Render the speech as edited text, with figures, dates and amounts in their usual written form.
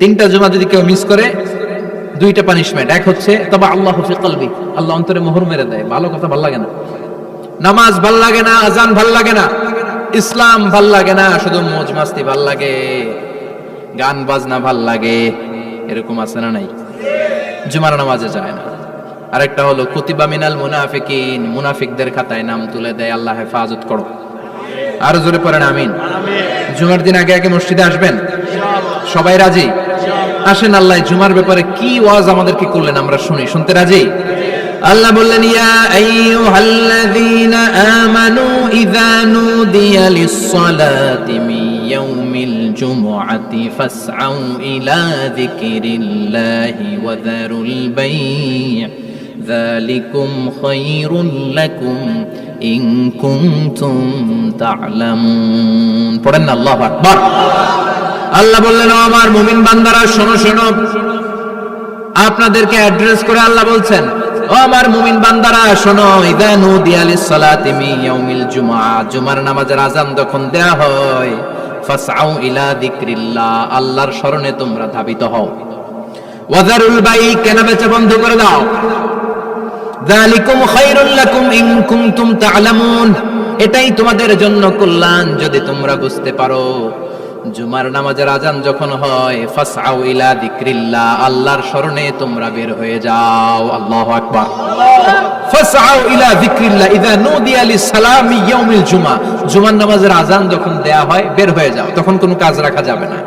তিনটা জুমা যদি কেউ মিস করে দুইটা পানিশমেন্ট। এক হচ্ছে তবে আল্লাহ ফি কলবি, আল্লাহ অন্তরে মোহর মেরে দেয়, ভালো কথা ভাল লাগে না, নামাজ ভাল লাগে না, আজান ভাল লাগে না, ইসলাম ভাল লাগে না, শুধু মৌজ মাস্তি ভাল লাগে, গান বাজনা ভাল লাগে, এরকম আছে না নাই? জুমার নামাজে যায় না। আরেকটা হলো কুতিবা মিনাল মুনাফিকিন, মুনাফিকদের খাতায় নাম তুলে দেয়, আল্লাহ হেফাজত করো। আরো জোরে পড়েন আমিন। জুমার দিন আগে আগে মসজিদে আসবেন, সবাই রাজি? আসেন, আল্লাহ জুমার ব্যাপারে কি ওয়াজ আমাদেরকে করলেন আমরা শুনি, শুনতে রাজি? আল্লাহ বললেন, ইয়া আইয়ুহাল্লাযীনা আমানু ইযা নুদিয়া লিস-সালাতি মিন ইয়াউমিল জুমআতি ফাসআউ ইলা যিকরিল্লাহি ওয়া যারুল বাই', যালিকুম খায়রুল লাকুম ইন কুনতুম তা'লামুন। পড়েন না আল্লাহু আকবার। আল্লাহ বললেন, ও আমার মুমিন বান্দারা শোনো শোনো। আপনাদেরকে অ্যাড্রেস করে আল্লাহ বলছেন, ও আমার মুমিন বান্দারা শোনো, ইযা নুদিয়া লিস-সালাতি মিন ইয়াউমিল জুমআ, জুমার নামাজের আযান যখন দেয়া হয়, ফাসআউ ইলা যিকরিল্লাহ, আল্লাহর স্মরণে তোমরা ধাবিত হও। ওয়া যারুল বাই', কেনা বেচা বন্ধ করে দাও। যালিকুম খায়রুল লাকুম ইন কুনতুম তা'লামুন, এটাই তোমাদের জন্য কল্যাণ যদি তোমরা বুঝতে পারো। জুমার নামাজের আযান যখন হয়, ফাসআউ ইলা যিকরিল্লাহ, আল্লাহর স্মরণে তোমরা বের হয়ে যাও। আল্লাহু আকবার। ফাসআউ ইলা যিকরিল্লাহ ইযা নুদিয়া লিস-সালামি ইয়াউমিল জুমআ, জুমার নামাজের আযান যখন দেয়া হয় বের হয়ে যাও, তখন কোনো কাজ রাখা যাবে না।